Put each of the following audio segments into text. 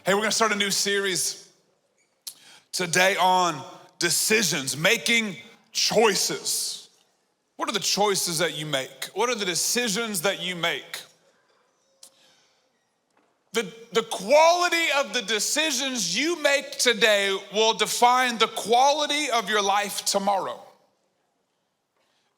Hey, we're gonna start a new series today on decisions, making choices. What are the choices that you make? What are the decisions that you make? The quality of the decisions you make today will define the quality of your life tomorrow.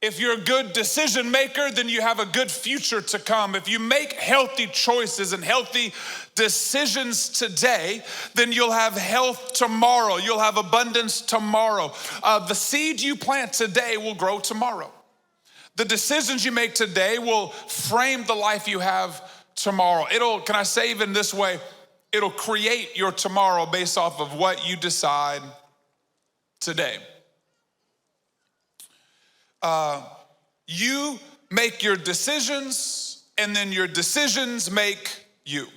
If you're a good decision maker, then you have a good future to come. If you make healthy choices and healthy decisions today, then you'll have health tomorrow. You'll have abundance tomorrow. The seed you plant today will grow tomorrow. The decisions you make today will frame the life you have tomorrow. Can I say even this way, it'll create your tomorrow based off of what you decide today. You make your decisions, and then your decisions make you.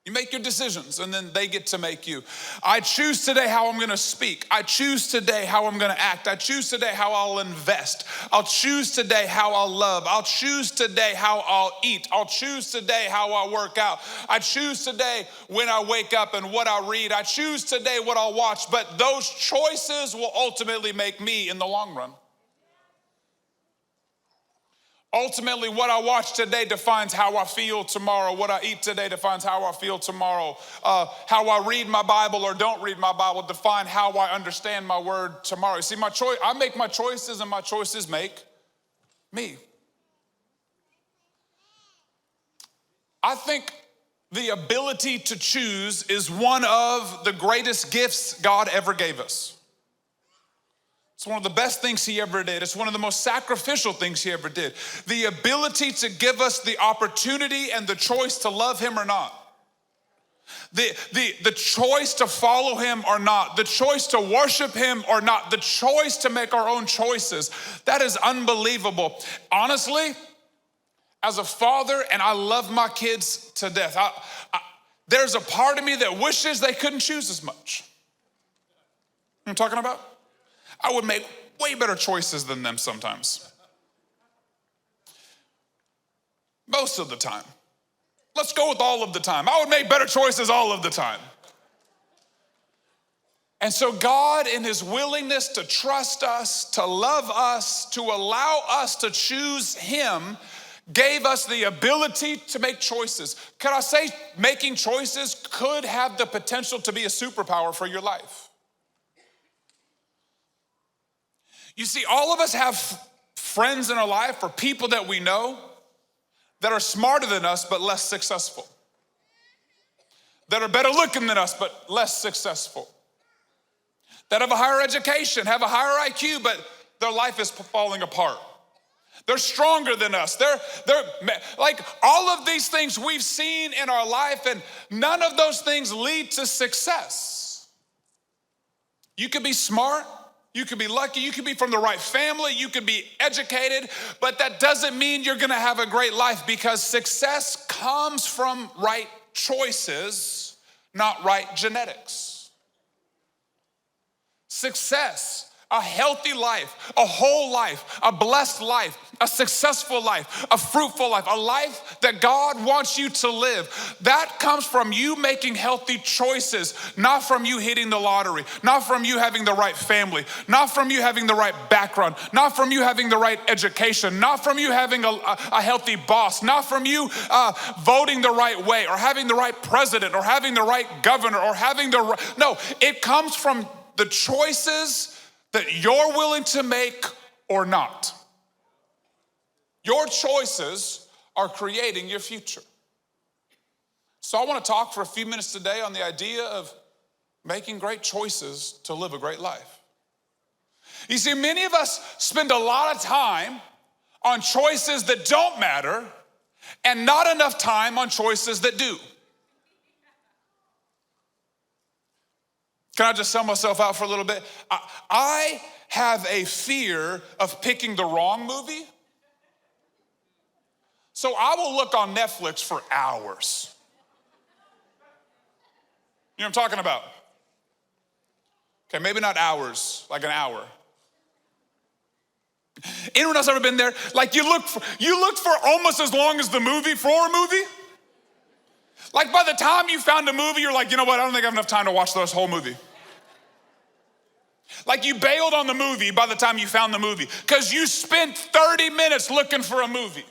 You make your decisions, and then they get to make you. I choose today how I'm gonna speak. I choose today how I'm gonna act. I choose today how I'll invest. I'll choose today how I'll love. I'll choose today how I'll eat. I'll choose today how I'll work out. I choose today when I wake up and what I read. I choose today what I'll watch, but those choices will ultimately make me in the long run. Ultimately, what I watch today defines how I feel tomorrow. What I eat today defines how I feel tomorrow. How I read my Bible or don't read my Bible define how I understand my word tomorrow. See, I make my choices, and my choices make me. I think the ability to choose is one of the greatest gifts God ever gave us. It's one of the best things he ever did. It's one of the most sacrificial things he ever did. The ability to give us the opportunity and the choice to love him or not. The choice to follow him or not. The choice to worship him or not. The choice to make our own choices. That is unbelievable. Honestly, as a father, and I love my kids to death, there's a part of me that wishes they couldn't choose as much. You know what I'm talking about? I would make way better choices than them sometimes. Most of the time. Let's go with all of the time. I would make better choices all of the time. And so God, in his willingness to trust us, to love us, to allow us to choose him, gave us the ability to make choices. Could I say making choices could have the potential to be a superpower for your life? You see, all of us have friends in our life or people that we know that are smarter than us but less successful. That are better looking than us but less successful. That have a higher education, have a higher IQ, but their life is falling apart. They're stronger than us. They're like all of these things we've seen in our life, and none of those things lead to success. You could be smart. You could be lucky, you could be from the right family, you could be educated, but that doesn't mean you're gonna have a great life, because success comes from right choices, not right genetics. Success, a healthy life, a whole life, a blessed life, a successful life, a fruitful life, a life that God wants you to live. That comes from you making healthy choices, not from you hitting the lottery, not from you having the right family, not from you having the right background, not from you having the right education, not from you having a healthy boss, not from you voting the right way or having the right president or having the right governor or having the right, no, it comes from the choices that you're willing to make or not. Your choices are creating your future. So I want to talk for a few minutes today on the idea of making great choices to live a great life. You see, many of us spend a lot of time on choices that don't matter and not enough time on choices that do. Can I just sell myself out for a little bit? I have a fear of picking the wrong movie. So I will look on Netflix for hours. You know what I'm talking about? Okay, maybe not hours, like an hour. Anyone else ever been there? Like you look for almost as long as the movie for a movie? Like by the time you found a movie, you're like, you know what, I don't think I have enough time to watch this whole movie. Like you bailed on the movie by the time you found the movie because you spent 30 minutes looking for a movie.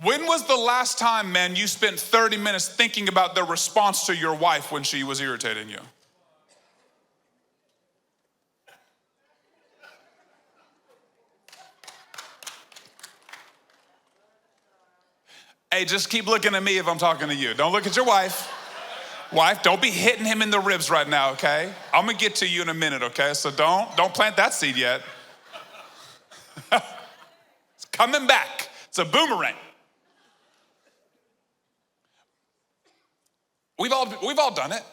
When was the last time, man, you spent 30 minutes thinking about the response to your wife when she was irritating you? Hey, just keep looking at me if I'm talking to you. Don't look at your wife. Wife, don't be hitting him in the ribs right now, okay? I'm gonna get to you in a minute, okay? So don't plant that seed yet. It's coming back. It's a boomerang. We've all done it.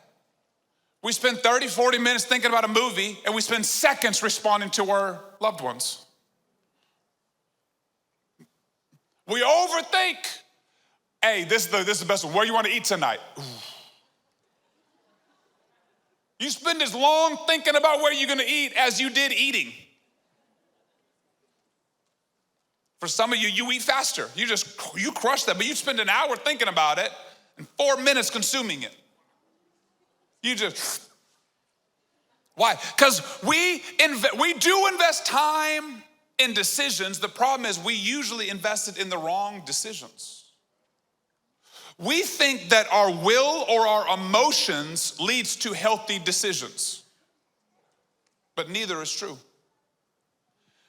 We spend 30, 40 minutes thinking about a movie, and we spend seconds responding to our loved ones. We overthink. Hey, this is the best one. Where you want to eat tonight? Ooh. You spend as long thinking about where you're gonna eat as you did eating. For some of you, you eat faster. You crush that, but you spend an hour thinking about it and 4 minutes consuming it. Why? Because we do invest time in decisions. The problem is we usually invest it in the wrong decisions. We think that our will or our emotions leads to healthy decisions, but neither is true.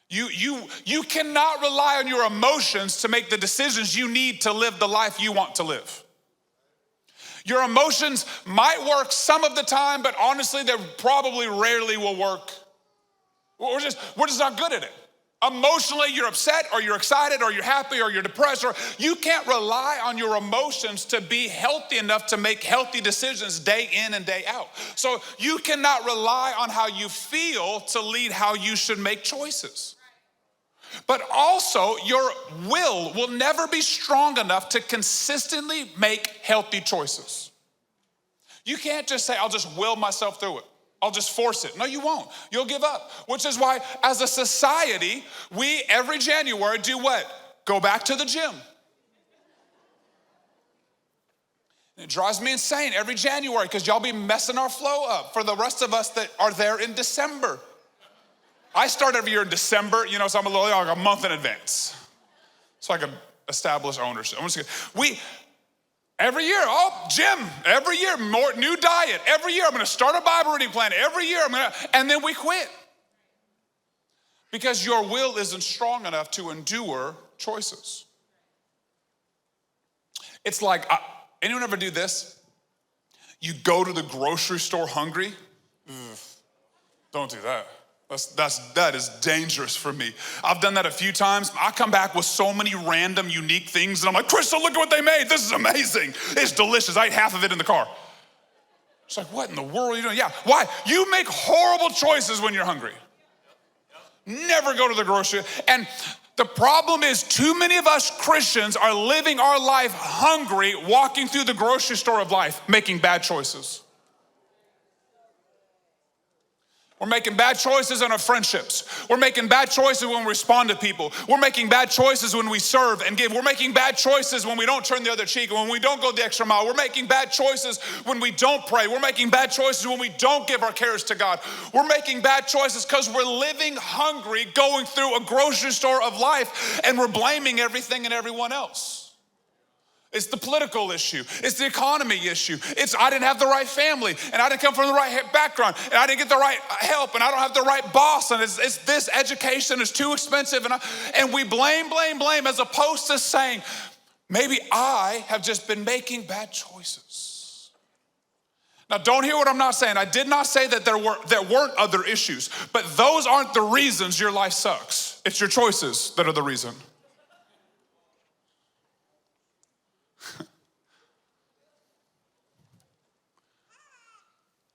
You cannot rely on your emotions to make the decisions you need to live the life you want to live. Your emotions might work some of the time, but honestly, they probably rarely will work. We're just not good at it. Emotionally, you're upset or you're excited or you're happy or you're depressed, or you can't rely on your emotions to be healthy enough to make healthy decisions day in and day out. So you cannot rely on how you feel to lead how you should make choices. But also, your will never be strong enough to consistently make healthy choices. You can't just say, I'll just will myself through it. I'll just force it. No, you won't. You'll give up. Which is why, as a society, we every January do what? Go back to the gym. It drives me insane every January because y'all be messing our flow up for the rest of us that are there in December. I start every year in December, so I'm like a month in advance. So I can establish ownership. Every year, gym. Every year, more new diet. Every year, I'm gonna start a Bible reading plan. Every year, and then we quit. Because your will isn't strong enough to endure choices. It's like, anyone ever do this? You go to the grocery store hungry? Don't do that. That is dangerous for me. I've done that a few times. I come back with so many random, unique things, and I'm like, Crystal, look at what they made. This is amazing. It's delicious. I ate half of it in the car. It's like, what in the world are you doing? Yeah, why? You make horrible choices when you're hungry. Never go to the grocery. And the problem is too many of us Christians are living our life hungry, walking through the grocery store of life, making bad choices. We're making bad choices in our friendships. We're making bad choices when we respond to people. We're making bad choices when we serve and give. We're making bad choices when we don't turn the other cheek and when we don't go the extra mile. We're making bad choices when we don't pray. We're making bad choices when we don't give our cares to God. We're making bad choices because we're living hungry, going through a grocery store of life, and we're blaming everything and everyone else. It's the political issue. It's the economy issue. It's I didn't have the right family, and I didn't come from the right background, and I didn't get the right help, and I don't have the right boss, and it's this education is too expensive, and we blame, as opposed to saying, maybe I have just been making bad choices. Now, don't hear what I'm not saying. I did not say that there weren't other issues, but those aren't the reasons your life sucks. It's your choices that are the reason.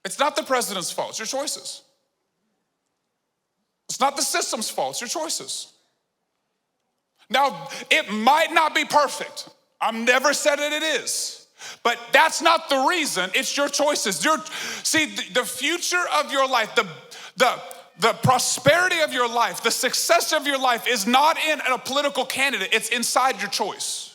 It's not the president's fault, it's your choices. It's not the system's fault, it's your choices. Now, it might not be perfect. I've never said it is. But that's not the reason, it's your choices. See, the future of your life, the prosperity of your life, the success of your life is not in a political candidate, it's inside your choice.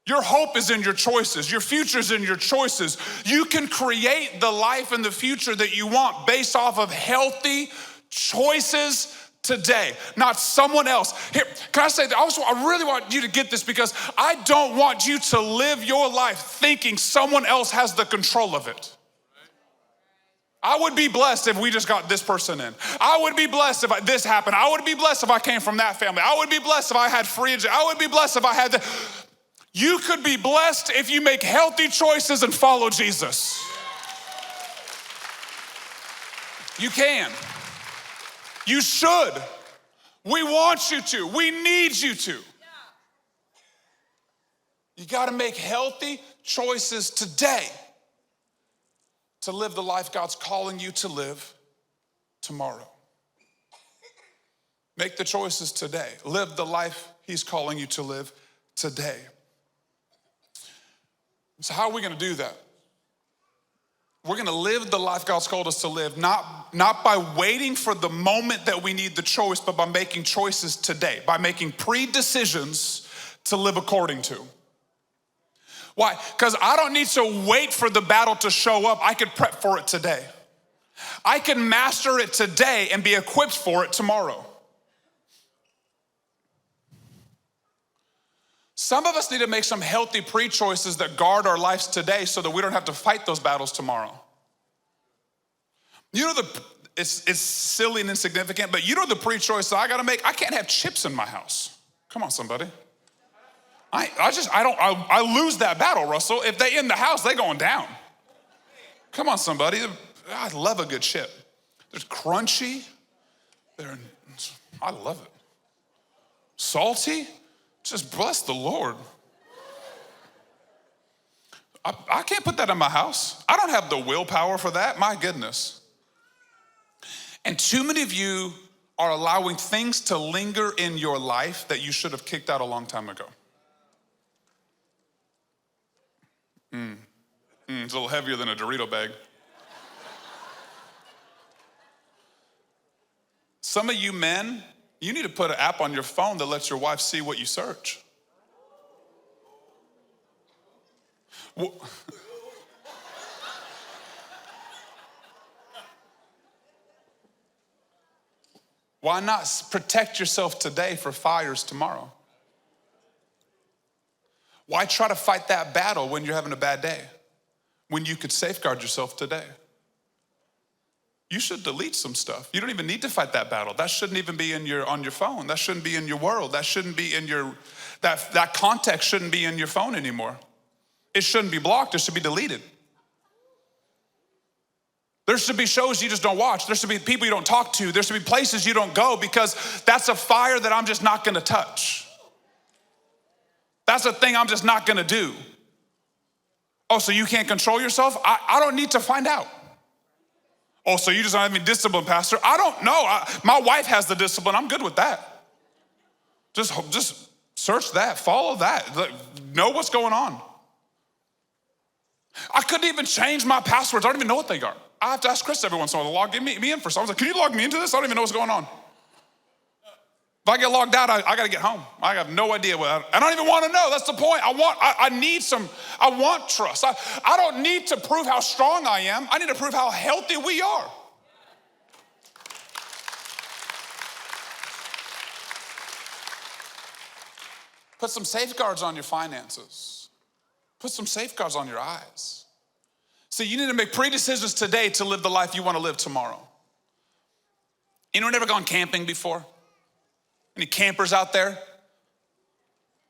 Your hope is in your choices. Your future's in your choices. You can create the life and the future that you want based off of healthy choices today, not someone else. Here, can I say that? I really want you to get this, because I don't want you to live your life thinking someone else has the control of it. I would be blessed if we just got this person in. I would be blessed if this happened. I would be blessed if I came from that family. I would be blessed if I had free. I would be blessed if I had that. You could be blessed if you make healthy choices and follow Jesus. You can. You should. We want you to. We need you to. You got to make healthy choices today to live the life God's calling you to live tomorrow. Make the choices today. Live the life He's calling you to live today. So how are we going to do that? We're going to live the life God's called us to live, not by waiting for the moment that we need the choice, but by making choices today, by making pre-decisions to live according to. Why? Because I don't need to wait for the battle to show up. I could prep for it today. I can master it today and be equipped for it tomorrow. Some of us need to make some healthy pre-choices that guard our lives today so that we don't have to fight those battles tomorrow. You know, it's silly and insignificant, but you know the pre-choice that I gotta make? I can't have chips in my house. Come on, somebody. I lose that battle, Russell. If they in the house, they going down. Come on, somebody. I love a good chip. They're crunchy. I love it. Salty. Just bless the Lord. I can't put that in my house. I don't have the willpower for that. My goodness. And too many of you are allowing things to linger in your life that you should have kicked out a long time ago. It's a little heavier than a Dorito bag. Some of you men, you need to put an app on your phone that lets your wife see what you search. Why not protect yourself today for fires tomorrow? Why try to fight that battle when you're having a bad day, when you could safeguard yourself today? You should delete some stuff. You don't even need to fight that battle. That shouldn't even be on your phone. That shouldn't be in your world. That shouldn't be in that context shouldn't be in your phone anymore. It shouldn't be blocked. It should be deleted. There should be shows you just don't watch. There should be people you don't talk to. There should be places you don't go, because that's a fire that I'm just not gonna touch. That's a thing I'm just not gonna do. Oh, so you can't control yourself? I don't need to find out. Oh, so you just don't have any discipline, Pastor? I don't know. My wife has the discipline. I'm good with that. Just search that, follow that, know what's going on. I couldn't even change my passwords. I don't even know what they are. I have to ask Chris every once in a while to log me in for something. I was like, can you log me into this? I don't even know what's going on. If I get logged out, I gotta get home. I have no idea I don't even wanna know. That's the point. I want trust. I don't need to prove how strong I am. I need to prove how healthy we are. Put some safeguards on your finances. Put some safeguards on your eyes. See, you need to make pre-decisions today to live the life you wanna live tomorrow. Anyone ever gone camping before? Any campers out there?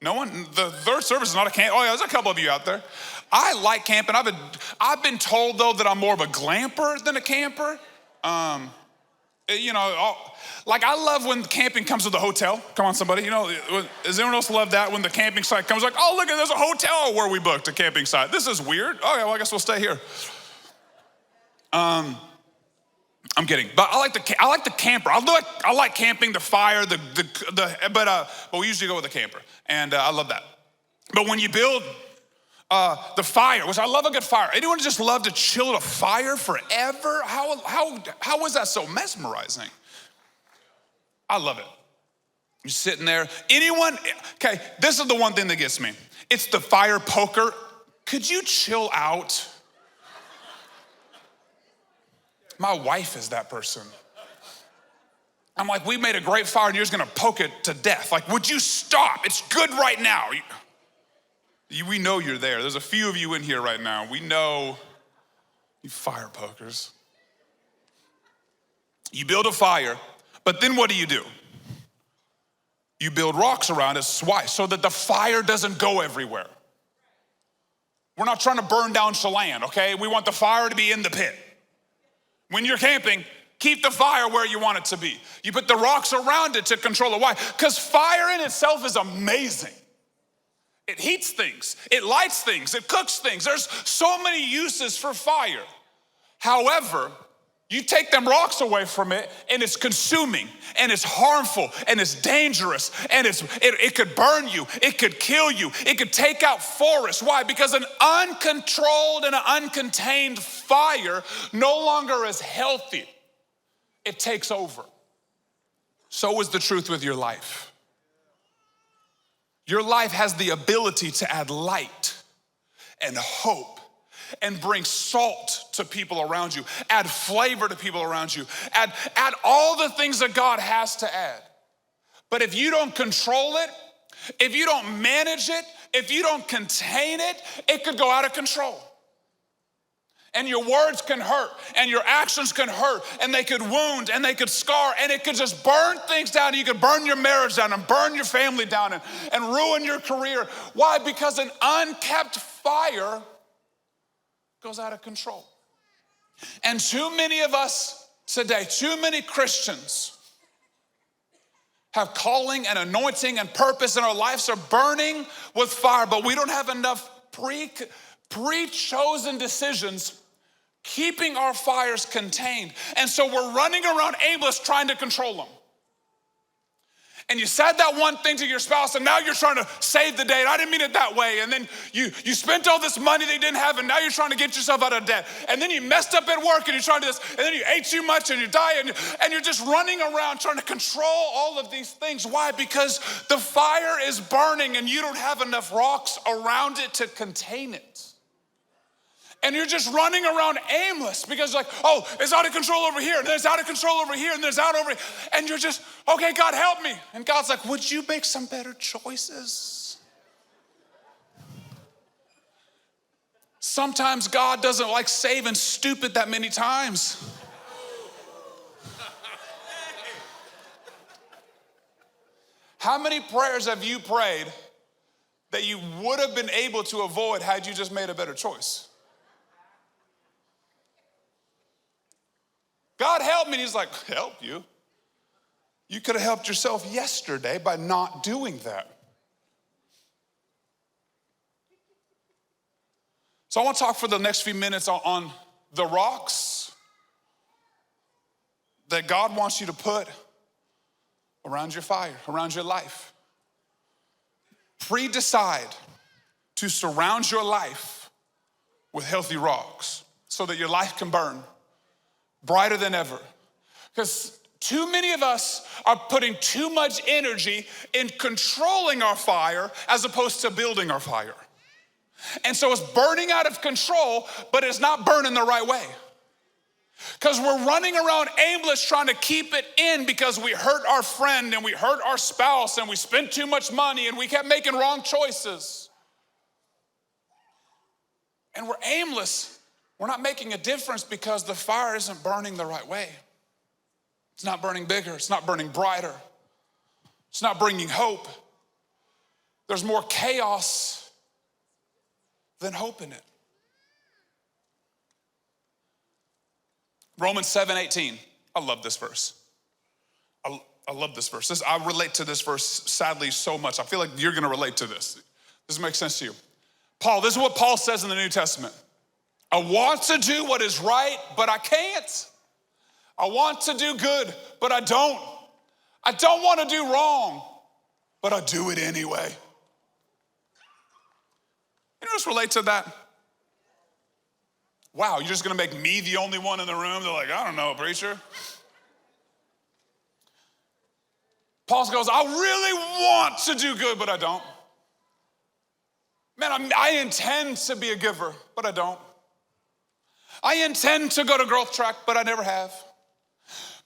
No one? The third service is not a camp. Oh yeah, there's a couple of you out there. I like camping. I've been told though that I'm more of a glamper than a camper. Like I love when camping comes with a hotel. Come on, somebody. Does anyone else love that when the camping site comes like, oh look, there's a hotel where we booked a camping site. This is weird. Okay, well I guess we'll stay here. I'm kidding, but I like the camper. I like camping, the fire, but we usually go with a camper, and I love that. But when you build the fire, which I love a good fire. Anyone just love to chill at a fire forever? How is that so mesmerizing? I love it. You're sitting there. Anyone, okay, this is the one thing that gets me. It's the fire poker. Could you chill out? My wife is that person. I'm like, we made a great fire and you're just gonna poke it to death. Like, would you stop? It's good right now. We know you're there. There's a few of you in here right now. We know you fire pokers. You build a fire, but then what do? You build rocks around it. Why? So that the fire doesn't go everywhere. We're not trying to burn down Chelan, okay? We want the fire to be in the pit. When you're camping, keep the fire where you want it to be. You put the rocks around it to control it. Why? Because fire in itself is amazing. It heats things, it lights things, it cooks things. There's so many uses for fire. However, you take them rocks away from it and it's consuming and it's harmful and it's dangerous and it could burn you, it could kill you, it could take out forests. Why? Because an uncontrolled and an uncontained fire no longer is healthy. It takes over. So is the truth with your life. Your life has the ability to add light and hope and bring salt to people around you, add flavor to people around you, add all the things that God has to add. But if you don't control it, if you don't manage it, if you don't contain it, it could go out of control. And your words can hurt, and your actions can hurt, and they could wound, and they could scar, and it could just burn things down. You could burn your marriage down, and burn your family down, and ruin your career. Why? Because an unkept fire goes out of control. And too many of us today, too many Christians have calling and anointing and purpose, and our lives are burning with fire, but we don't have enough pre-chosen decisions keeping our fires contained. And so we're running around aimless trying to control them. And you said that one thing to your spouse and now you're trying to save the day. And I didn't mean it that way. And then you spent all this money they didn't have and now you're trying to get yourself out of debt. And then you messed up at work and you're trying to do this. And then you ate too much and you die and you're just running around trying to control all of these things. Why? Because the fire is burning and you don't have enough rocks around it to contain it. And you're just running around aimless because like, oh, it's out of control over here, and then it's out of control over here, and then it's out over here. And you're just, okay, God, help me. And God's like, would you make some better choices? Sometimes God doesn't like saving stupid that many times. How many prayers have you prayed that you would have been able to avoid had you just made a better choice? God help me. And he's like, help you? You could have helped yourself yesterday by not doing that. So I want to talk for the next few minutes on the rocks that God wants you to put around your fire, around your life. Pre-decide to surround your life with healthy rocks so that your life can burn brighter than ever. Because too many of us are putting too much energy in controlling our fire as opposed to building our fire. And so it's burning out of control, but it's not burning the right way. Because we're running around aimless trying to keep it in because we hurt our friend and we hurt our spouse and we spent too much money and we kept making wrong choices. And we're aimless. We're not making a difference because the fire isn't burning the right way. It's not burning bigger. It's not burning brighter. It's not bringing hope. There's more chaos than hope in it. Romans 7:18. I love this verse. I love this verse. I relate to this verse sadly so much. I feel like you're going to relate to this. This makes sense to you. This is what Paul says in the New Testament. I want to do what is right, but I can't. I want to do good, but I don't. I don't want to do wrong, but I do it anyway. You just relate to that? Wow, you're just gonna make me the only one in the room? They're like, I don't know, preacher. Paul goes, I really want to do good, but I don't. Man, I intend to be a giver, but I don't. I intend to go to Growth Track, but I never have.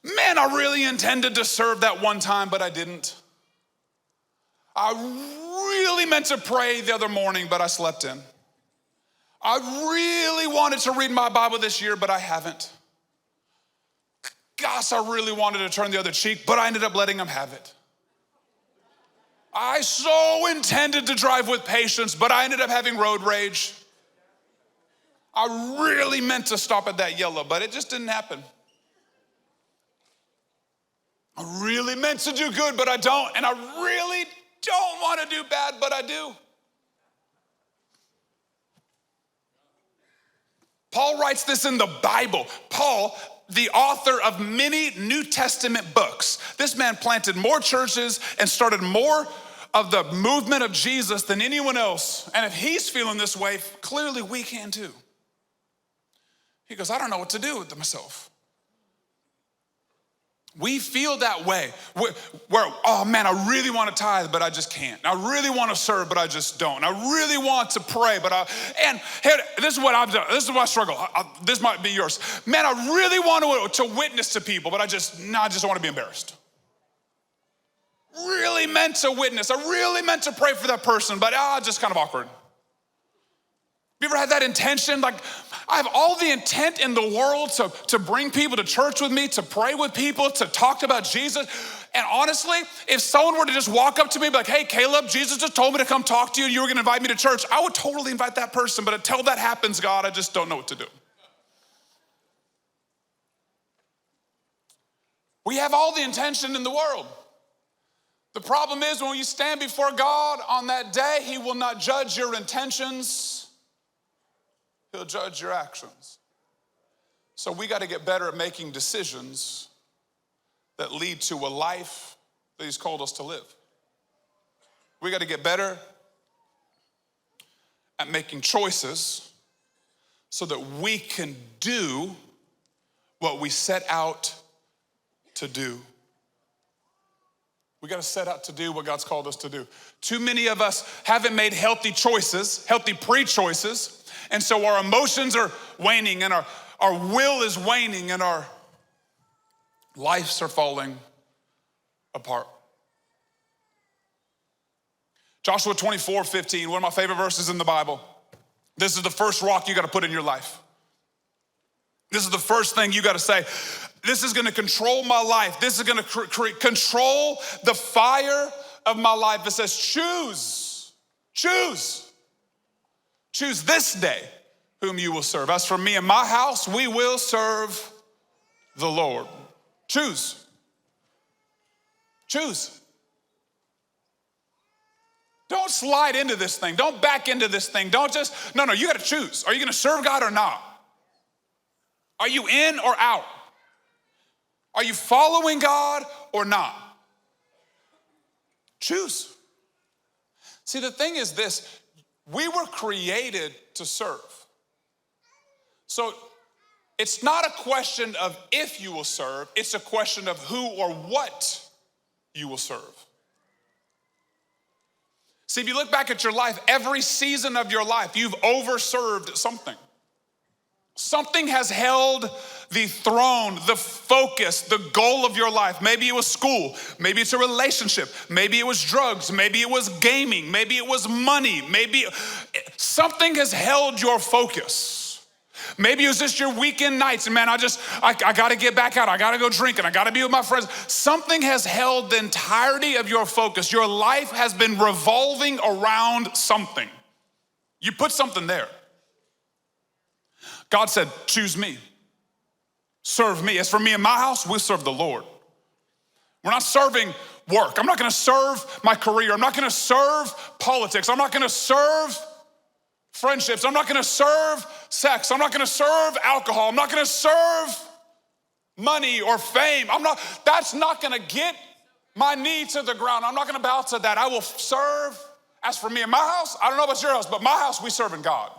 Man, I really intended to serve that one time, but I didn't. I really meant to pray the other morning, but I slept in. I really wanted to read my Bible this year, but I haven't. Gosh, I really wanted to turn the other cheek, but I ended up letting him have it. I so intended to drive with patience, but I ended up having road rage. I really meant to stop at that yellow, but it just didn't happen. I really meant to do good, but I don't. And I really don't want to do bad, but I do. Paul writes this in the Bible. Paul, the author of many New Testament books. This man planted more churches and started more of the movement of Jesus than anyone else. And if he's feeling this way, clearly we can too. He goes, I don't know what to do with myself. We feel that way where, oh man, I really want to tithe, but I just can't. I really want to serve, but I just don't. I really want to pray, and here, this is what I've done. This is my struggle. This might be yours. Man, I really want to witness to people, but I just don't want to be embarrassed. Really meant to witness. I really meant to pray for that person, but just kind of awkward. You ever had that intention? Like, I have all the intent in the world to bring people to church with me, to pray with people, to talk about Jesus. And honestly, if someone were to just walk up to me and be like, hey, Caleb, Jesus just told me to come talk to you and you were gonna invite me to church, I would totally invite that person. But until that happens, God, I just don't know what to do. We have all the intention in the world. The problem is when you stand before God on that day, he will not judge your intentions. He'll judge your actions. So we got to get better at making decisions that lead to a life that he's called us to live. We got to get better at making choices so that we can do what we set out to do. We got to set out to do what God's called us to do. Too many of us haven't made healthy choices, healthy pre-choices, and so our emotions are waning and our will is waning and our lives are falling apart. Joshua 24:15, one of my favorite verses in the Bible. This is the first rock you got to put in your life. This is the first thing you got to say. This is going to control my life. This is going to control the fire of my life. It says, choose this day whom you will serve. As for me and my house, we will serve the Lord. Choose. Don't slide into this thing. Don't back into this thing. No, you got to choose. Are you going to serve God or not? Are you in or out? Are you following God or not? Choose. See, the thing is this, we were created to serve. So it's not a question of if you will serve, it's a question of who or what you will serve. See, if you look back at your life, every season of your life, you've overserved something. Something has held the throne, the focus, the goal of your life. Maybe it was school, maybe it's a relationship, maybe it was drugs, maybe it was gaming, maybe it was money, maybe something has held your focus. Maybe it was just your weekend nights and man, I gotta get back out, I gotta go drinking, I gotta be with my friends. Something has held the entirety of your focus. Your life has been revolving around something. You put something there. God said, choose me, serve me. As for me and my house, we'll serve the Lord. We're not serving work. I'm not gonna serve my career. I'm not gonna serve politics. I'm not gonna serve friendships. I'm not gonna serve sex. I'm not gonna serve alcohol. I'm not gonna serve money or fame. That's not gonna get my knee to the ground. I'm not gonna bow to that. I will serve. As for me and my house, I don't know about your house, but my house, we serve in God.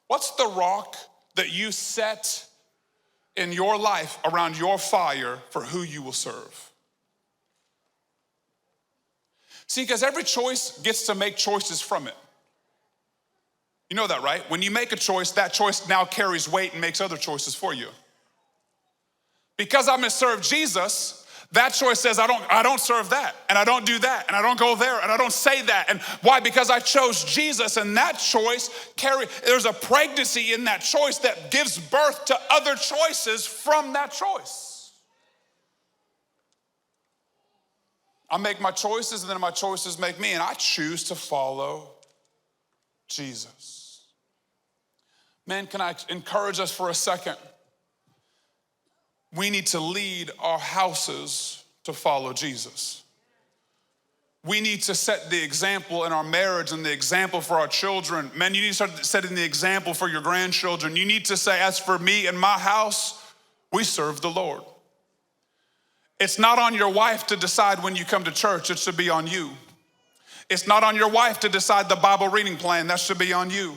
What's the rock that you set in your life around your fire for who you will serve? See, because every choice gets to make choices from it. You know that, right? When you make a choice, that choice now carries weight and makes other choices for you. Because I'm gonna serve Jesus, that choice says I don't serve that, and I don't do that, and I don't go there, and I don't say that. And why? Because I chose Jesus, and that choice there's a pregnancy in that choice that gives birth to other choices from that choice. I make my choices, and then my choices make me, and I choose to follow Jesus. Man, can I encourage us for a second? We need to lead our houses to follow Jesus. We need to set the example in our marriage and the example for our children. Man, you need to start setting the example for your grandchildren. You need to say, as for me and my house, we serve the Lord. It's not on your wife to decide when you come to church, it should be on you. It's not on your wife to decide the Bible reading plan, that should be on you.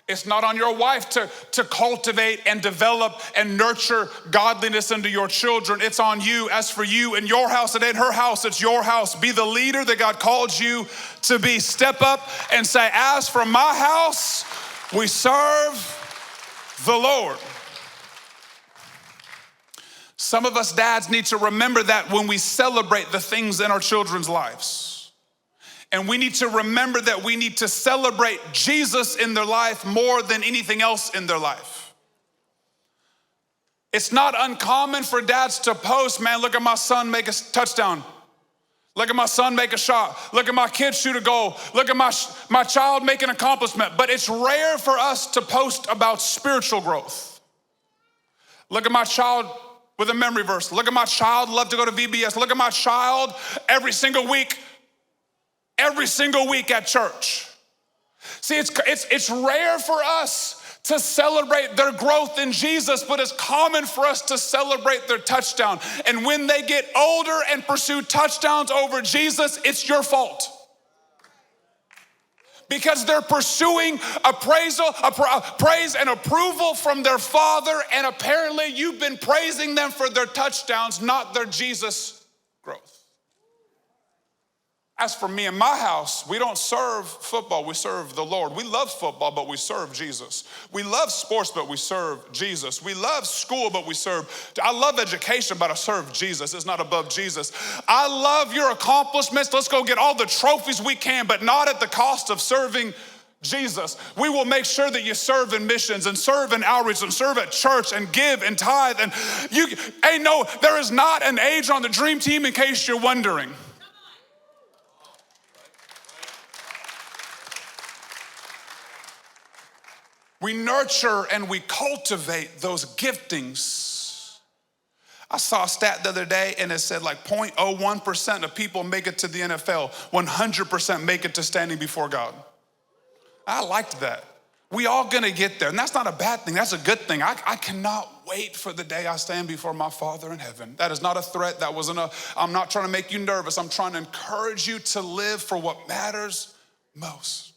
It's not on your wife to cultivate and develop and nurture godliness into your children. It's on you. As for you and your house, it ain't her house, it's your house. Be the leader that God called you to be. Step up and say, as for my house, we serve the Lord. Some of us dads need to remember that when we celebrate the things in our children's lives. And we need to remember that we need to celebrate Jesus in their life more than anything else in their life. It's not uncommon for dads to post, man, look at my son make a touchdown. Look at my son make a shot. Look at my kid shoot a goal. Look at my child make an accomplishment. But it's rare for us to post about spiritual growth. Look at my child with a memory verse. Look at my child love to go to VBS. Look at my child every single week at church. See, it's rare for us to celebrate their growth in Jesus, but it's common for us to celebrate their touchdown. And when they get older and pursue touchdowns over Jesus, it's your fault. Because they're pursuing praise and approval from their father, and apparently you've been praising them for their touchdowns, not their Jesus growth. As for me and my house, we don't serve football, we serve the Lord. We love football, but we serve Jesus. We love sports, but we serve Jesus. We love school, but I love education, but I serve Jesus. It's not above Jesus. I love your accomplishments. Let's go get all the trophies we can, but not at the cost of serving Jesus. We will make sure that you serve in missions and serve in outreach and serve at church and give and tithe. And there is not an age on the dream team, in case you're wondering. We nurture and we cultivate those giftings. I saw a stat the other day and it said like 0.01% of people make it to the NFL. 100% make it to standing before God. I liked that. We all gonna get there, and that's not a bad thing, that's a good thing. I cannot wait for the day I stand before my Father in heaven. That is not a threat, I'm not trying to make you nervous. I'm trying to encourage you to live for what matters most.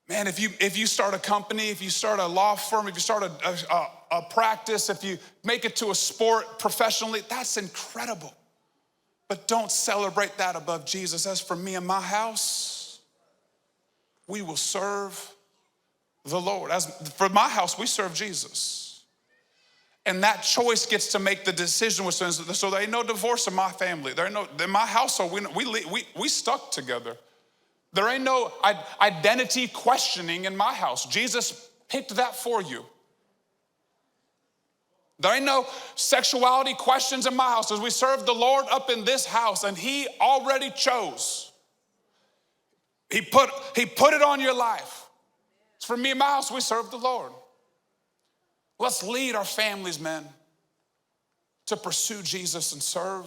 Man, if you start a company, if you start a law firm, if you start a practice, if you make it to a sport professionally, that's incredible. But don't celebrate that above Jesus. As for me and my house, we will serve the Lord. As for my house, we serve Jesus. And that choice gets to make the decision. So there ain't no divorce in my family. In my household, we stuck together. There ain't no identity questioning in my house. Jesus picked that for you. There ain't no sexuality questions in my house, as we serve the Lord up in this house, and he already chose. He put it on your life. It's for me and my house, we serve the Lord. Let's lead our families, men, to pursue Jesus and serve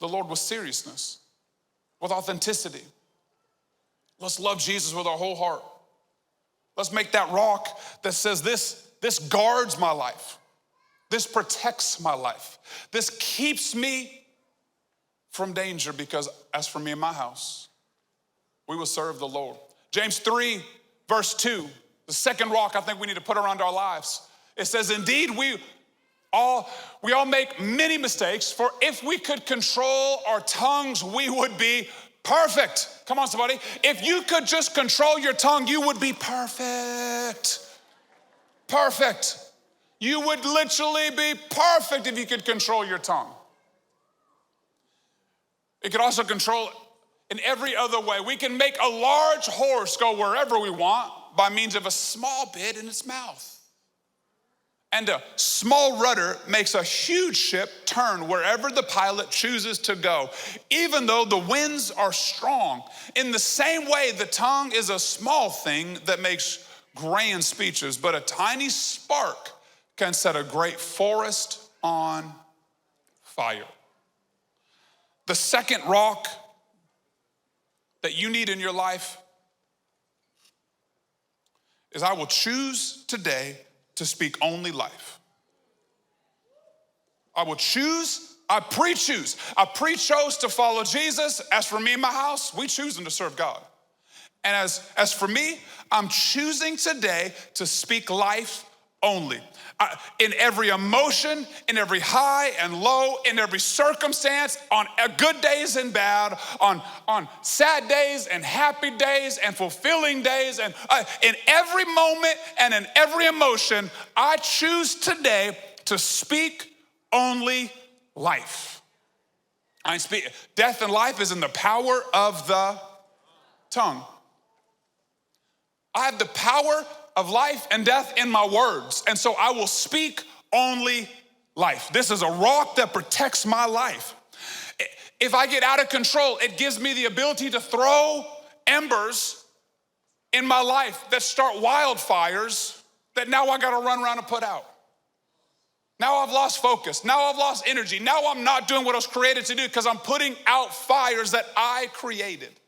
the Lord with seriousness, with authenticity. Let's love Jesus with our whole heart. Let's make that rock that says this guards my life. This protects my life. This keeps me from danger, because as for me and my house, we will serve the Lord. James 3, verse 2, the second rock I think we need to put around our lives. It says, indeed, We all make many mistakes, for if we could control our tongues, we would be perfect. Come on, somebody. If you could just control your tongue, you would be perfect. Perfect. You would literally be perfect if you could control your tongue. It could also control it in every other way. We can make a large horse go wherever we want by means of a small bit in its mouth. And a small rudder makes a huge ship turn wherever the pilot chooses to go, even though the winds are strong. In the same way, the tongue is a small thing that makes grand speeches, but a tiny spark can set a great forest on fire. The second rock that you need in your life is, I will choose today to speak only life. I will choose, I pre-chose to follow Jesus. As for me and my house, we choosing to serve God. And as for me, I'm choosing today to speak life only. In every emotion, in every high and low, in every circumstance, on good days and bad, on sad days and happy days and fulfilling days, and in every moment and in every emotion, I choose today to speak only life. Death and life is in the power of the tongue. I have the power of life and death in my words, and so I will speak only life. This is a rock that protects my life. If I get out of control, it gives me the ability to throw embers in my life that start wildfires that now I gotta run around and put out. Now I've lost focus. Now I've lost energy. Now I'm not doing what I was created to do because I'm putting out fires that I created.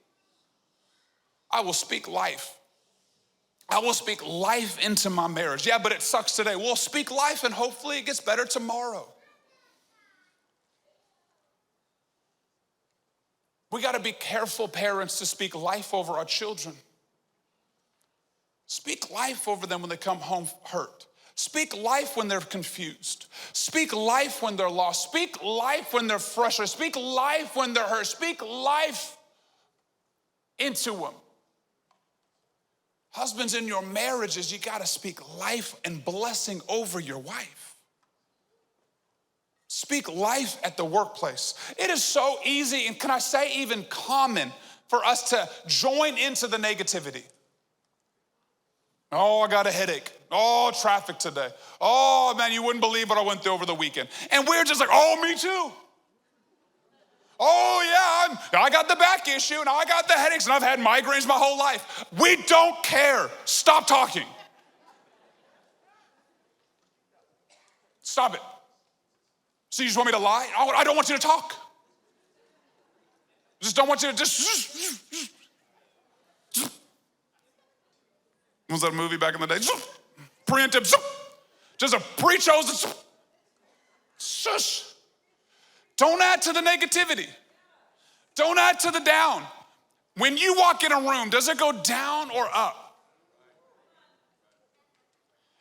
I will speak life. I will speak life into my marriage. Yeah, but it sucks today. We'll speak life and hopefully it gets better tomorrow. We got to be careful, parents, to speak life over our children. Speak life over them when they come home hurt. Speak life when they're confused. Speak life when they're lost. Speak life when they're frustrated. Speak life when they're hurt. Speak life into them. Husbands, in your marriages, you got to speak life and blessing over your wife. Speak life at the workplace. It is so easy, and can I say even common, for us to join into the negativity. Oh, I got a headache. Oh, traffic today. Oh, man, you wouldn't believe what I went through over the weekend. And we're just like, oh, me too. Oh yeah, I got the back issue and I got the headaches and I've had migraines my whole life. We don't care. Stop talking. Stop it. So you just want me to lie? Oh, I don't want you to talk. Just don't want you to just. Was that a movie back in the day? Preemptive. Just a pre-chosen. Shush. Don't add to the negativity. Don't add to the down. When you walk in a room, does it go down or up?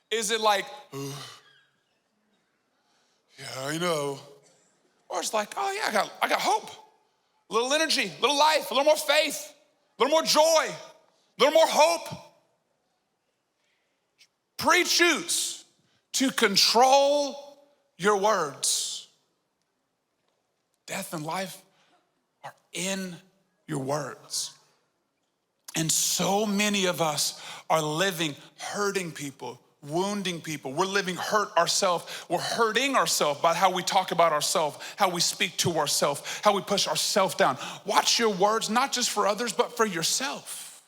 Is it like, yeah, I know. Or it's like, oh yeah, I got hope. A little energy, a little life, a little more faith, a little more joy, a little more hope. Pre-choose to control your words. Death and life are in your words. And so many of us are living hurting people, wounding people. We're living hurt ourselves. We're hurting ourselves by how we talk about ourselves, how we speak to ourselves, how we push ourselves down. Watch your words, not just for others, but for yourself.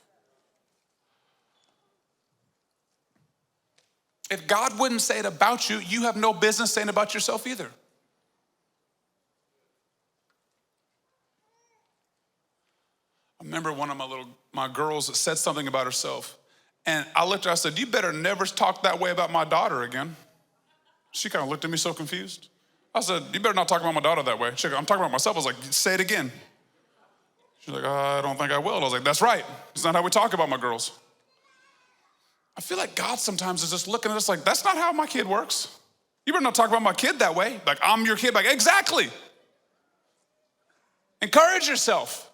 If God wouldn't say it about you, you have no business saying about yourself either. I remember one of my girls that said something about herself, and I looked at her, I said, you better never talk that way about my daughter again. She kind of looked at me so confused. I said, you better not talk about my daughter that way. She goes, I'm talking about myself. I was like, say it again. She's like, I don't think I will. I was like, that's right. It's not how we talk about my girls. I feel like God sometimes is just looking at us like, that's not how my kid works. You better not talk about my kid that way. Like, I'm your kid. Like, exactly. Encourage yourself.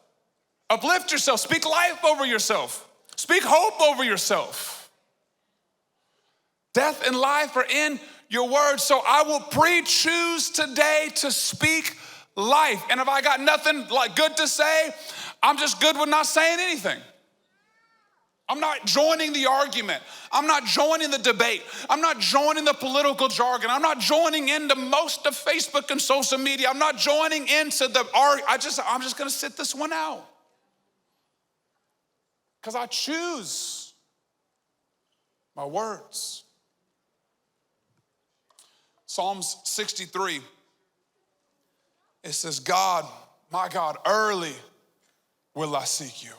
Uplift yourself. Speak life over yourself. Speak hope over yourself. Death and life are in your words. So I will pre-choose today to speak life. And if I got nothing like good to say, I'm just good with not saying anything. I'm not joining the argument. I'm not joining the debate. I'm not joining the political jargon. I'm not joining into most of Facebook and social media. I'm not joining into the I'm just gonna sit this one out. Because I choose my words. Psalms 63, it says, God, my God, early will I seek you.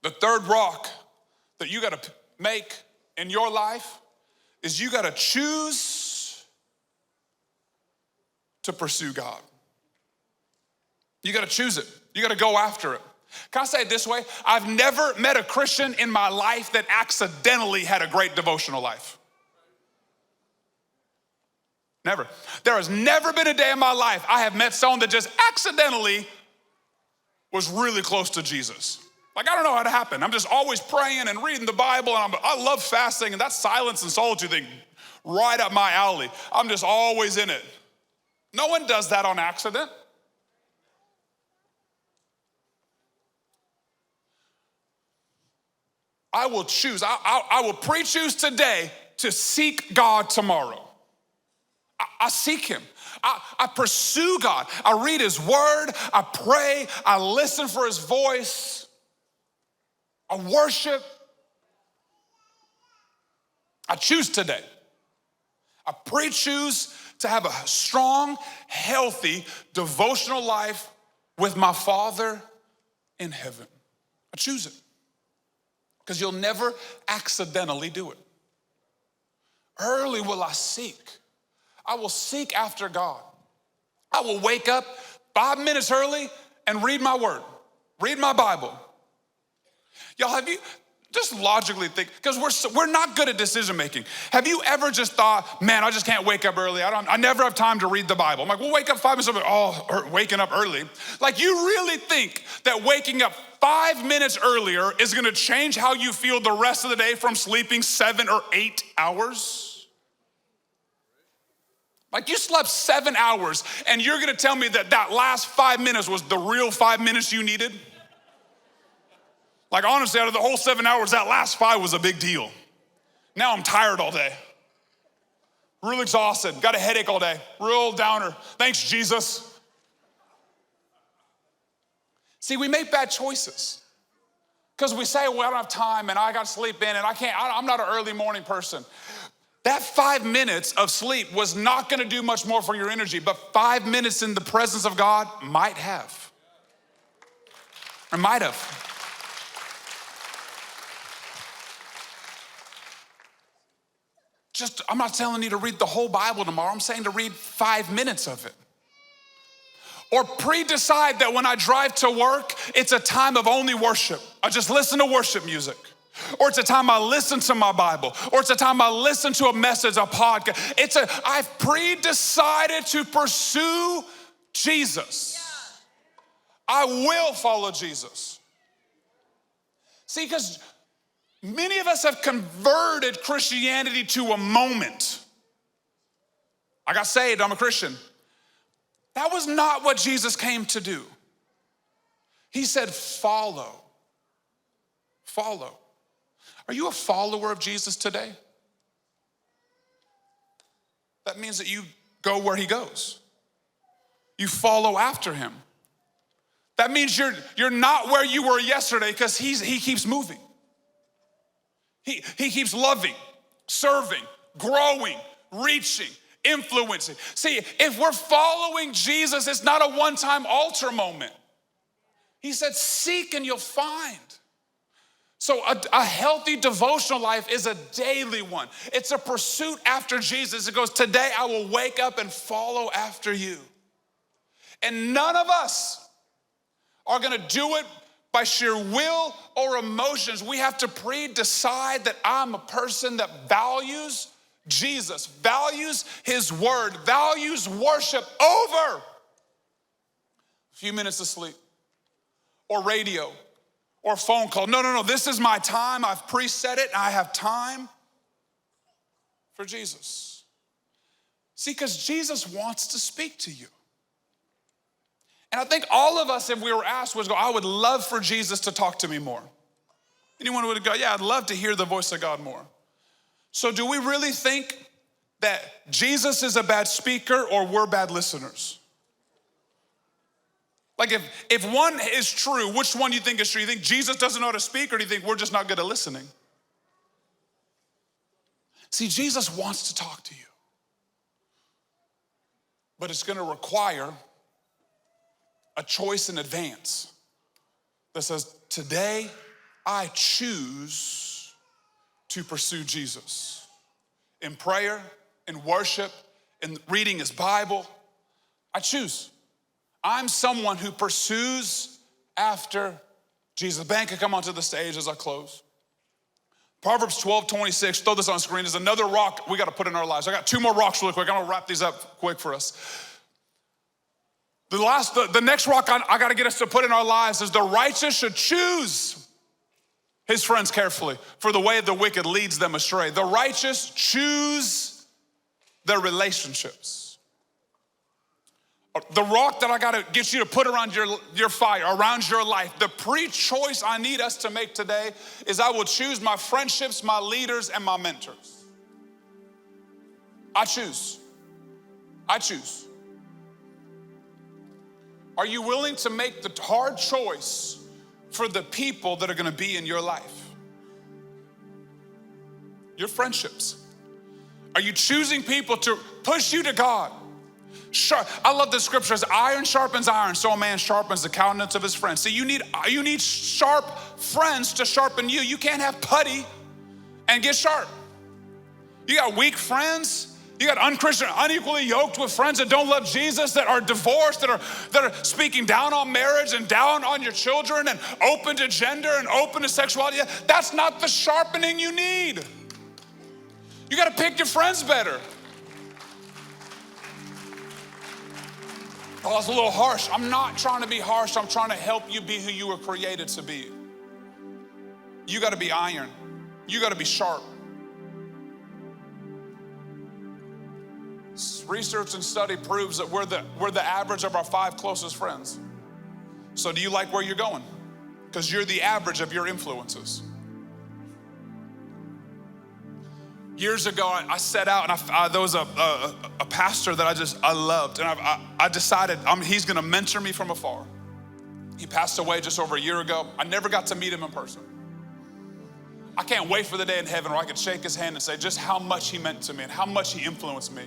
The third rock that you gotta make in your life is you gotta choose to pursue God. You gotta choose it. You gotta go after it. Can I say it this way? I've never met a Christian in my life that accidentally had a great devotional life. Never. There has never been a day in my life I have met someone that just accidentally was really close to Jesus. Like, I don't know how to happen. I'm just always praying and reading the Bible, and I love fasting, and that silence and solitude thing, right up my alley. I'm just always in it. No one does that on accident. I will choose, I will pre-choose today to seek God tomorrow. I seek him. I pursue God. I read his word. I pray. I listen for his voice. I worship. I choose today. I pre-choose to have a strong, healthy, devotional life with my Father in heaven. I choose it. Because you'll never accidentally do it. Early will I seek. I will seek after God. I will wake up 5 minutes early and read my word, read my Bible. Y'all, have you, just logically think, because we're not good at decision making. Have you ever just thought, man, I just can't wake up early. I never have time to read the Bible. I'm like, well, wake up 5 minutes early. Waking up early. Like, you really think that waking up 5 minutes earlier is gonna change how you feel the rest of the day from sleeping 7 or 8 hours? Like, you slept 7 hours and you're gonna tell me that that last 5 minutes was the real 5 minutes you needed? Like, honestly, out of the whole 7 hours, that last 5 was a big deal. Now I'm tired all day. Real exhausted, got a headache all day, real downer. Thanks, Jesus. See, we make bad choices because we say, well, I don't have time and I got to sleep in and I'm not an early morning person. That 5 minutes of sleep was not gonna do much more for your energy, but 5 minutes in the presence of God might have. Or might have. I'm not telling you to read the whole Bible tomorrow. I'm saying to read 5 minutes of it. Or pre-decide that when I drive to work, it's a time of only worship. I just listen to worship music. Or it's a time I listen to my Bible. Or it's a time I listen to a message, a podcast. I've pre-decided to pursue Jesus. I will follow Jesus. See, because many of us have converted Christianity to a moment. I got saved, I'm a Christian. That was not what Jesus came to do. He said, follow. Follow. Are you a follower of Jesus today? That means that you go where he goes. You follow after him. That means you're not where you were yesterday because he keeps moving. He keeps loving, serving, growing, reaching, influencing. See, if we're following Jesus, it's not a one-time altar moment. He said, seek and you'll find. So a healthy devotional life is a daily one. It's a pursuit after Jesus. It goes, today I will wake up and follow after you. And none of us are gonna do it by sheer will or emotions. We have to pre-decide that I'm a person that values Jesus, values his word, values worship over a few minutes of sleep or radio or phone call. No, this is my time. I've preset it and I have time for Jesus. See, because Jesus wants to speak to you. And I think all of us, if we were asked, would go, I would love for Jesus to talk to me more. Anyone would go, yeah, I'd love to hear the voice of God more. So do we really think that Jesus is a bad speaker or we're bad listeners? Like if one is true, which one do you think is true? You think Jesus doesn't know how to speak, or do you think we're just not good at listening? See, Jesus wants to talk to you. But it's gonna require a choice in advance that says, today I choose to pursue Jesus. In prayer, in worship, in reading his Bible, I choose. I'm someone who pursues after Jesus. Ben can come onto the stage as I close. Proverbs 12:26, throw this on screen, is another rock we gotta put in our lives. I got two more rocks really quick. I'm gonna wrap these up quick for us. The next rock I gotta get us to put in our lives is the righteous should choose his friends carefully, for the way of the wicked leads them astray. The righteous choose their relationships. The rock that I gotta get you to put around your fire, around your life, the pre-choice I need us to make today is I will choose my friendships, my leaders, and my mentors. I choose. Are you willing to make the hard choice for the people that are gonna be in your life? Your friendships. Are you choosing people to push you to God? I love the scripture, as iron sharpens iron, so a man sharpens the countenance of his friends. See, you need sharp friends to sharpen you. You can't have putty and get sharp. You got weak friends. You got unchristian, unequally yoked with friends that don't love Jesus, that are divorced, that are speaking down on marriage and down on your children and open to gender and open to sexuality. That's not the sharpening you need. You got to pick your friends better. Oh, it's a little harsh. I'm not trying to be harsh. I'm trying to help you be who you were created to be. You got to be iron. You got to be sharp. Research and study proves that we're the average of our 5 closest friends. So do you like where you're going? Because you're the average of your influences. Years ago, I set out, and there was a pastor that I loved, and I decided he's gonna mentor me from afar. He passed away just over a year ago. I never got to meet him in person. I can't wait for the day in heaven where I can shake his hand and say just how much he meant to me and how much he influenced me.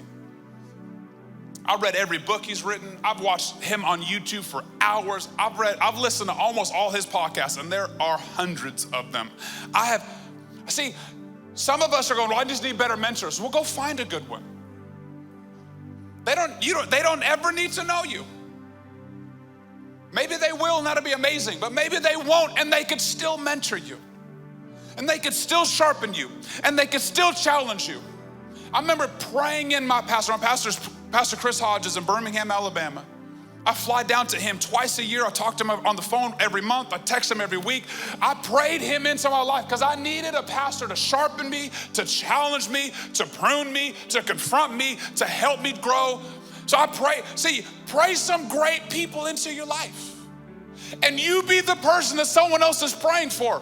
I read every book he's written. I've watched him on YouTube for hours. I've listened to almost all his podcasts, and there are hundreds of them. See, some of us are going, well, I just need better mentors. Well, go find a good one. They don't ever need to know you. Maybe they will, and that'll be amazing, but maybe they won't, and they could still mentor you. And they could still sharpen you, and they could still challenge you. I remember praying in my pastor. Pastor Chris Hodges in Birmingham, Alabama. I fly down to him twice a year. I talk to him on the phone every month. I text him every week. I prayed him into my life because I needed a pastor to sharpen me, to challenge me, to prune me, to confront me, to help me grow. So I pray some great people into your life. And you be the person that someone else is praying for.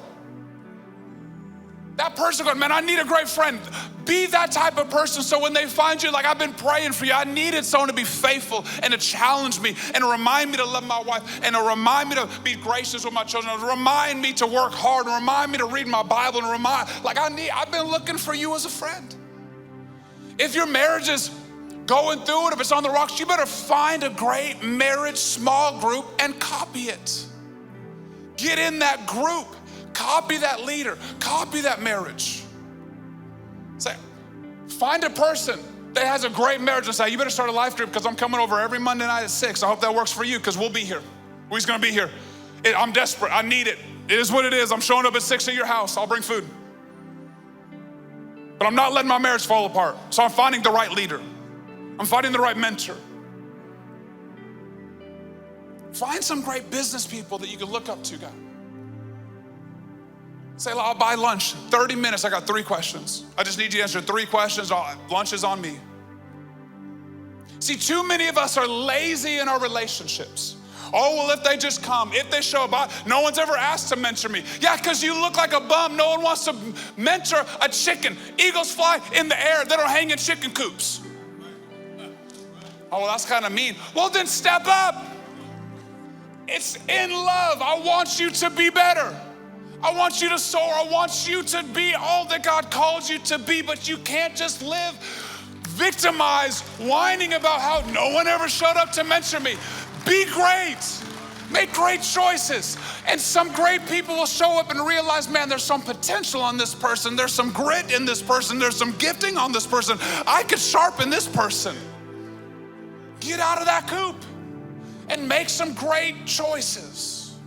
That person going, man, I need a great friend. Be that type of person so when they find you, like, I've been praying for you. I needed someone to be faithful and to challenge me and to remind me to love my wife and to remind me to be gracious with my children, to remind me to work hard, and remind me to read my Bible, and I've been looking for you as a friend. If your marriage is going through it, if it's on the rocks, you better find a great marriage small group and copy it. Get in that group. Copy that leader, copy that marriage. Say, find a person that has a great marriage and say, you better start a life group because I'm coming over every Monday night at 6. I hope that works for you because we'll be here. We're gonna be here. I'm desperate, I need it. It is what it is. I'm showing up at 6 at your house. I'll bring food. but I'm not letting my marriage fall apart. So I'm finding the right leader. I'm finding the right mentor. Find some great business people that you can look up to, God. Say, I'll buy lunch, 30 minutes, I got 3 questions. I just need you to answer 3 questions, lunch is on me. See, too many of us are lazy in our relationships. Oh, well, if they just come, if they show up, no one's ever asked to mentor me. Yeah, because you look like a bum. No one wants to mentor a chicken. Eagles fly in the air, they don't hang in chicken coops. Oh, well, that's kind of mean. Well, then step up. It's in love. I want you to be better. I want you to soar. I want you to be all that God calls you to be, but you can't just live victimized, whining about how no one ever showed up to mentor me. Be great. Make great choices. And some great people will show up and realize, man, there's some potential on this person. There's some grit in this person. There's some gifting on this person. I could sharpen this person. Get out of that coop and make some great choices.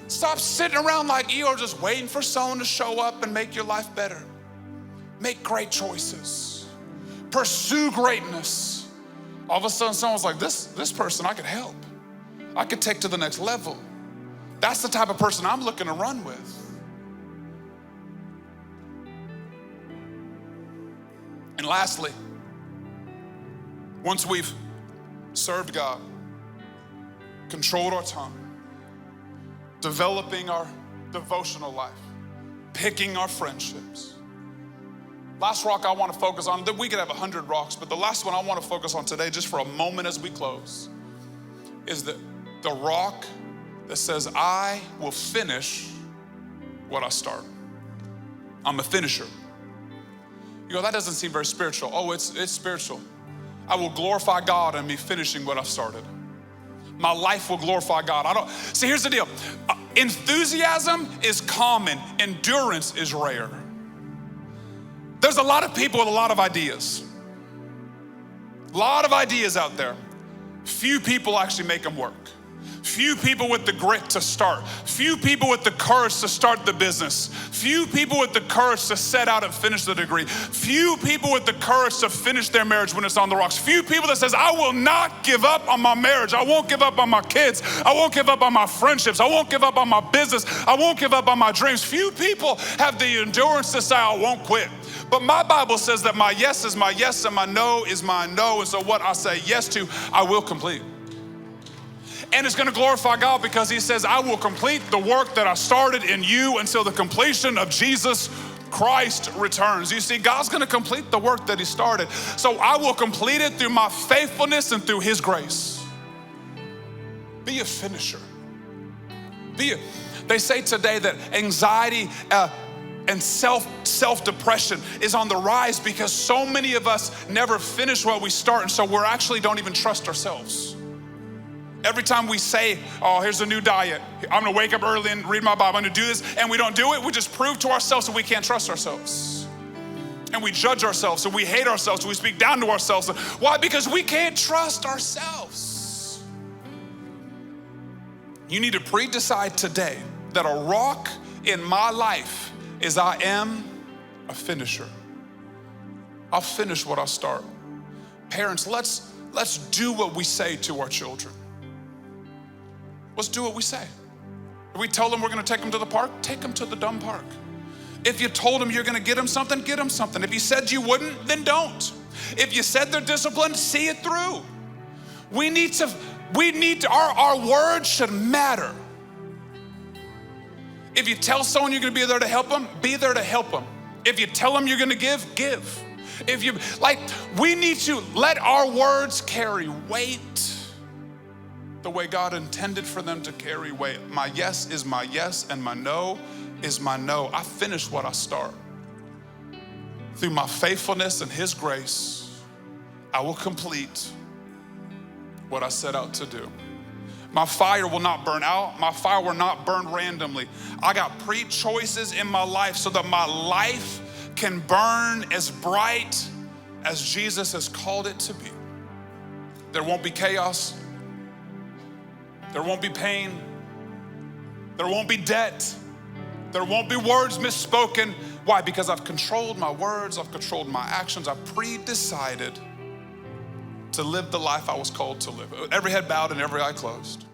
Stop sitting around like Eeyore just waiting for someone to show up and make your life better. Make great choices. Pursue greatness. All of a sudden someone's like, this person I could help. I could take to the next level. That's the type of person I'm looking to run with. And lastly, once we've served God, controlled our tongue, developing our devotional life, picking our friendships. Last rock I want to focus on, we could have 100 rocks, but the last one I want to focus on today, just for a moment as we close, is the rock that says, I will finish what I start. I'm a finisher. You go, that doesn't seem very spiritual. Oh, it's spiritual. I will glorify God and be finishing what I've started. My life will glorify God. See, here's the deal. Enthusiasm is common. Endurance is rare. There's a lot of people with a lot of ideas. A lot of ideas out there. Few people actually make them work. Few people with the grit to start. Few people with the courage to start the business. Few people with the courage to set out and finish the degree. Few people with the courage to finish their marriage when it's on the rocks. Few people that says, I will not give up on my marriage. I won't give up on my kids. I won't give up on my friendships. I won't give up on my business. I won't give up on my dreams. Few people have the endurance to say, I won't quit. But my Bible says that my yes is my yes and my no is my no. And so what I say yes to, I will complete. And it's going to glorify God because he says, I will complete the work that I started in you until the completion of Jesus Christ returns. You see, God's going to complete the work that he started. So I will complete it through my faithfulness and through his grace. Be a finisher. They say today that anxiety and self-depression is on the rise because so many of us never finish what we start, and so we actually don't even trust ourselves. Every time we say, oh, here's a new diet. I'm gonna wake up early and read my Bible. I'm gonna do this, and we don't do it, we just prove to ourselves that we can't trust ourselves. And we judge ourselves, and we hate ourselves, and we speak down to ourselves. Why? Because we can't trust ourselves. You need to pre-decide today that a rock in my life is I am a finisher. I'll finish what I start. Parents, let's do what we say to our children. Let's do what we say. If we tell them we're gonna take them to the park, take them to the dumb park. If you told them you're gonna get them something, get them something. If you said you wouldn't, then don't. If you said they're disciplined, see it through. We need to, our words should matter. If you tell someone you're gonna be there to help them, be there to help them. If you tell them you're gonna give. We need to let our words carry weight the way God intended for them to carry weight. My yes is my yes and my no is my no. I finish what I start. Through my faithfulness and his grace, I will complete what I set out to do. My fire will not burn out. My fire will not burn randomly. I got pre-choices in my life so that my life can burn as bright as Jesus has called it to be. There won't be chaos. There won't be pain. There won't be debt. There won't be words misspoken. Why? Because I've controlled my words, I've controlled my actions, I've pre-decided to live the life I was called to live. Every head bowed and every eye closed.